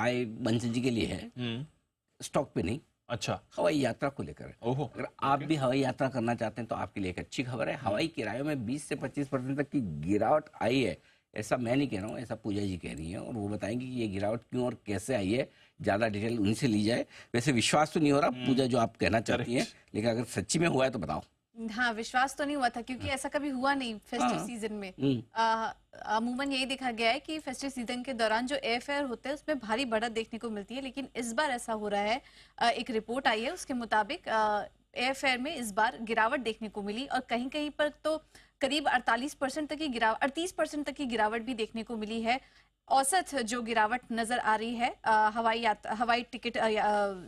राय बंसल जी के लिए है, स्टॉक पे नहीं। अच्छा, हवाई यात्रा को लेकर है। ओहो, अगर आप भी हवाई यात्रा करना चाहते हैं तो आपके लिए एक अच्छी खबर है। हवाई किरायों में 20 से 25% तक की गिरावट आई है। ऐसा मैं नहीं कह रहा हूँ, ऐसा पूजा जी कह रही हैं, और वो बताएंगी कि ये गिरावट क्यों और कैसे आई है। ज़्यादा डिटेल उनसे ली जाए। वैसे विश्वास तो नहीं हो रहा पूजा जो आप कहना चाहती हैं, लेकिन अगर सच्ची में हुआ है तो बताओ। हाँ, विश्वास तो नहीं हुआ था क्योंकि ऐसा कभी हुआ नहीं फेस्टिव सीजन में। अमूमन यही देखा गया है कि फेस्टिव सीजन के दौरान जो एयर फेयर होते हैं उसमें भारी बढ़त देखने को मिलती है, लेकिन इस बार ऐसा हो रहा है। एक रिपोर्ट आई है, उसके मुताबिक एयर फेयर में इस बार गिरावट देखने को मिली और कहीं कहीं पर तो करीब 38% तक की गिरावट, 38% तक की गिरावट भी देखने को मिली है। औसत जो गिरावट नजर आ रही है हवाई टिकट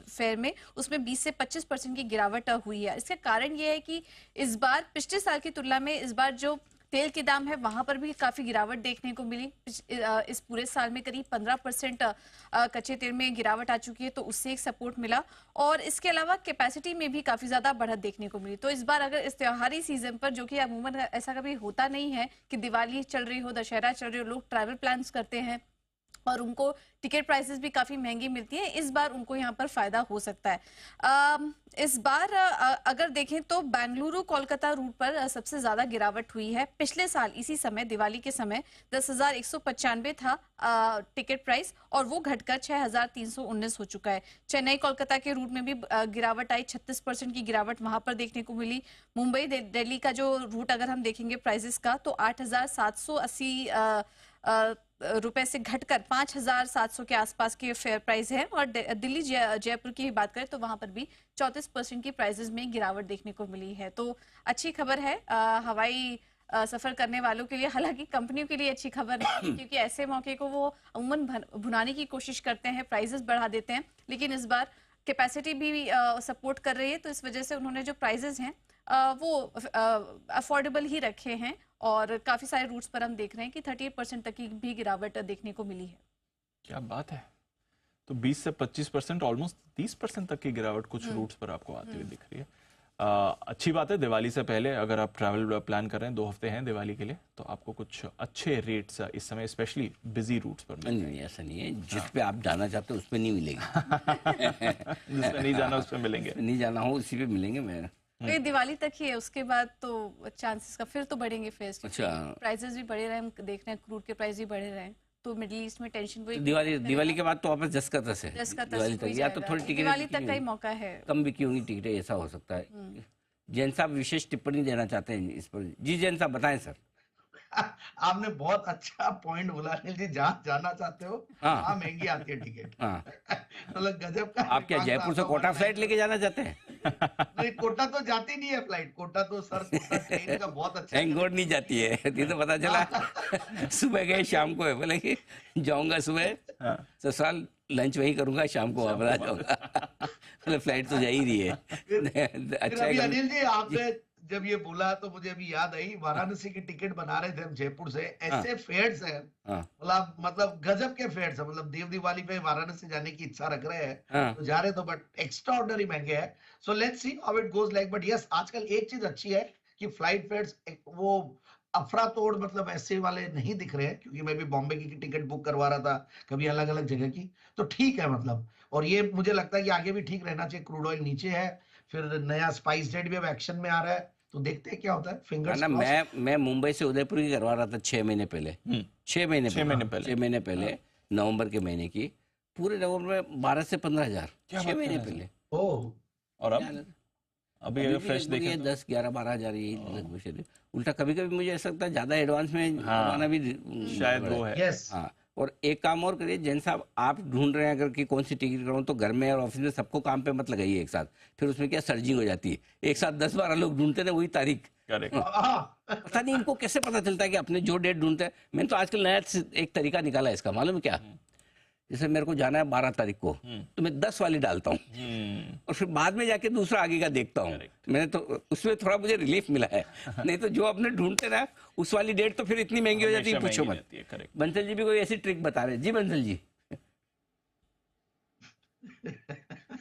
फेयर में, उसमें 20 से 25% की गिरावट हुई है। इसका कारण ये है कि इस बार पिछले साल की तुलना में इस बार जो तेल के दाम है वहां पर भी काफी गिरावट देखने को मिली। इस पूरे साल में करीब 15% कच्चे तेल में गिरावट आ चुकी है, तो उससे एक सपोर्ट मिला। और इसके अलावा कैपेसिटी में भी काफी ज्यादा बढ़त देखने को मिली। तो इस बार अगर इस त्योहारी सीजन पर, जो कि अमूमन ऐसा कभी होता नहीं है कि दिवाली चल रही हो, दशहरा चल रही हो, लोग ट्रैवल प्लान्स करते हैं और उनको टिकट प्राइसेस भी काफी महंगी मिलती है, इस बार उनको यहाँ पर फायदा हो सकता है। इस बार अगर देखें तो बेंगलुरु कोलकाता रूट पर सबसे ज्यादा गिरावट हुई है। पिछले साल इसी समय दिवाली के समय 10,195 था टिकट प्राइस, और वो घटकर 6,319 हो चुका है। चेन्नई कोलकाता के रूट में भी गिरावट आई, 36% की गिरावट वहां पर देखने को मिली। मुंबई दिल्ली का जो रूट अगर हम देखेंगे प्राइसेस का, तो 8,780 रुपए से घटकर 5,700 के आसपास के फेयर प्राइस है। और दिल्ली जयपुर की बात करें तो वहां पर भी 34% की प्राइसेस में गिरावट देखने को मिली है। तो अच्छी खबर है हवाई सफर करने वालों के लिए। हालांकि कंपनियों के लिए अच्छी खबर नहीं है, क्योंकि ऐसे मौके को वो अमूमन भुनाने की कोशिश करते हैं, प्राइसेस बढ़ा देते हैं, लेकिन इस बार कैपेसिटी भी सपोर्ट कर रही है, तो इस वजह से उन्होंने जो प्राइसेस हैं वो अफोर्डेबल ही रखे हैं। और काफी सारे रूट्स पर हम देख रहे हैं कि 38% तक की भी गिरावट देखने को मिली है। क्या बात है। तो 20 से 25%, ऑलमोस्ट 30% तक की गिरावट कुछ रूट्स पर आपको आती हुई दिख रही है। अच्छी बात है। दिवाली से पहले अगर आप ट्रैवल प्लान कर रहे हैं, 2 हफ्ते हैं दिवाली के लिए, तो आपको कुछ अच्छे रेट्स इस समय स्पेशली बिजी रूट्स पर मिलेंगे। नहीं, ऐसा नहीं है। जिस पे आप जाना चाहते हो उस पे नहीं मिलेंगे। जिस पे नहीं जाना उस पे मिलेंगे। नहीं जाना हो उसी पे मिलेंगे। मैं ये दिवाली तक ही है, उसके बाद तो चांसेस का फिर तो बढ़ेंगे फेस। अच्छा, प्राइसेस भी बढ़े रहे, हम देख रहे हैं क्रूड के प्राइस भी बढ़े रहे हैं, तो मिडिल ईस्ट में टेंशन वही। तो दिवाली के बाद तो वापस जस का तस है। दिवाली तक या तो थोड़ी टिकट, दिवाली तक का ही मौका है, कम भी क्यों नहीं टिकटें, ऐसा हो सकता है। जैन साहब विशेष टिप्पणी देना चाहते हैं इस पर। जी जैन साहब बताएं सर। आपने बहुत अच्छा पॉइंट बोला अनिल जी। जहाँ जाना चाहते हो वहाँ महंगी आती है टिकट। मतलब गजब का। आप क्या जयपुर से कोटा फ्लाइट लेके जाना चाहते हैं? नहीं, कोटा तो जाती नहीं है फ्लाइट। कोटा तो सर कोटा ट्रेन का बहुत अच्छा थैंक गॉड नहीं जाती है। ये तो पता चला सुबह गए शाम को है, बोले कि जाऊंगा सुबह ससुराल, लंच वहीं करूंगा, शाम को वापस आ जाऊंगा। मतलब फ्लाइट तो जा ही रही है। अच्छा है। अनिल जी आपने जब ये बोला तो मुझे अभी याद आई, वाराणसी की टिकट बना रहे थे हम जयपुर से। ऐसे फेयर्स हैं, मतलब गजब के फेयर्स है। मतलब देव दिवाली पे वाराणसी जाने की इच्छा रख रहे हैं तो जा रहे, तो बट एक्स्ट्रा ऑर्डिनरी महंगे है। So let's see how it goes like. But yes, आजकल एक चीज अच्छी है कि फ्लाइट फेयर्स वो अफरा तोड़ मतलब ऐसे वाले नहीं दिख रहे हैं, क्योंकि मैं भी बॉम्बे की टिकट बुक करवा रहा था, कभी अलग अलग जगह की, तो ठीक है मतलब। और ये मुझे लगता है कि आगे भी ठीक रहना चाहिए। क्रूड ऑयल नीचे है, फिर नया स्पाइस जेट भी अब एक्शन में आ रहा है, तो देखते हैं क्या होता है। Fingers crossed. मैं मुंबई से उदयपुर की करवा रहा था 6 महीने पहले। 6 महीने पहले नवंबर के महीने की। पूरे नवंबर में 12 से 15,000 6 महीने पहले। और अब अभी फ्रेश देखिए 10, 11, 12,000 यही लगभग। उल्टा कभी कभी मुझे ऐसा लगता है ज्यादा एडवांस में करवाना भी शायद वो है। हाँ, और एक काम और करिए जैन साहब, आप ढूंढ रहे हैं अगर कि कौन सी टिकट कराऊं, तो घर में और ऑफिस में सबको काम पे मत लगाइए एक साथ, फिर उसमें क्या सर्जिंग हो जाती है। एक साथ 10-12 लोग ढूंढते थे वही तारीख। पता नहीं इनको कैसे पता चलता है कि अपने जो डेट ढूंढते हैं। मैंने तो आजकल नया एक तरीका निकाला है इसका, मालूम है क्या? जैसे मेरे को जाना है 12 तारीख को, तो मैं 10 वाली डालता हूँ और फिर बाद में जाके दूसरा आगे का देखता हूँ। मैंने तो उसमें थोड़ा मुझे रिलीफ मिला है। नहीं तो जो अपने ढूंढते ना उस वाली डेट तो फिर इतनी महंगी हो जाती है, पूछो मत। बंसल जी भी कोई ऐसी ट्रिक बता रहे हैं। जी बंसल जी।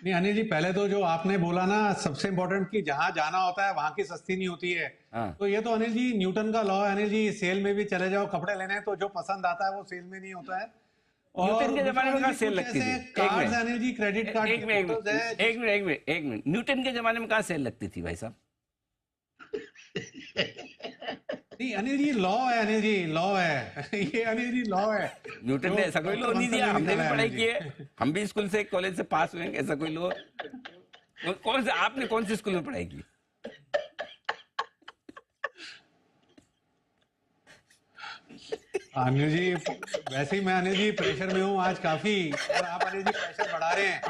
नहीं अनिल जी, पहले तो जो आपने बोला ना, सबसे इम्पोर्टेंट कि जहां जाना होता है वहां की सस्ती नहीं होती है। तो ये तो अनिल जी न्यूटन का लॉ है। अनिल जी, सेल में भी चले जाओ कपड़े लेने, तो जो पसंद आता है वो सेल में नहीं होता है। न्यूटन के जमाने में कहाँ सेल लगती थी? Cards Anil ji, credit card एक मिनट, न्यूटन के जमाने में कहाँ सेल लगती थी भाई साहब? नहीं अनिल जी, लॉ है अनिल जी, लॉ है ये अनिल जी लॉ है। न्यूटन ने ऐसा कोई लॉ नहीं दिया, हमने भी पढ़ाई की है, हम भी स्कूल से कॉलेज से पास हुए हैं, ऐसा कोई लॉ? कौन से, आपने कौन से स्कूल में पढ़ाई की? अनिल जी वैसे ही मैं अनिल जी प्रेशर में हूँ आज काफी, और आप अनिल जी प्रेशर बढ़ा रहे हैं।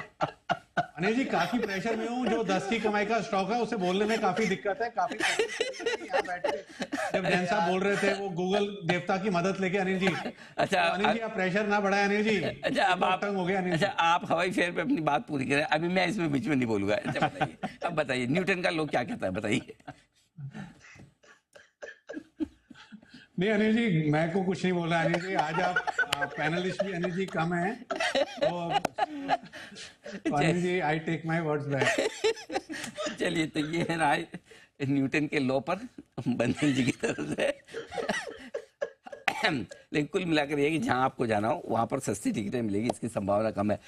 अनिल जी काफी प्रेशर में हूँ, जो 10 की कमाई का स्टॉक है उसे बोलने में काफी दिक्कत है, काफी यहाँ बैठ के जब जैन साहब बोल रहे थे वो गूगल देवता की मदद लेके अनिल जी। अच्छा तो अनिल जी आप प्रेशर ना बढ़ाए अनिल जी। अच्छा अब आप हो गया अनिल जी। अच्छा आप हवाई फेयर पे अपनी बात पूरी करें, अभी मैं इसमें बीच में नहीं बोलूंगा। अच्छा बताइए, अब बताइए न्यूटन का लॉ क्या कहता है, बताइए। नहीं अनिल जी मैं को कुछ नहीं बोला अनिल जी, आज आप पैनलिस्ट भी अनिल जी कम है तो Anil ji I take my words back. चलिए तो ये है ना न्यूटन के लॉ पर बंधन जी की तरफ से। लेकिन कुल मिलाकर ये कि जहां आपको जाना हो वहां पर सस्ती टिकटें मिलेगी, इसकी संभावना कम है।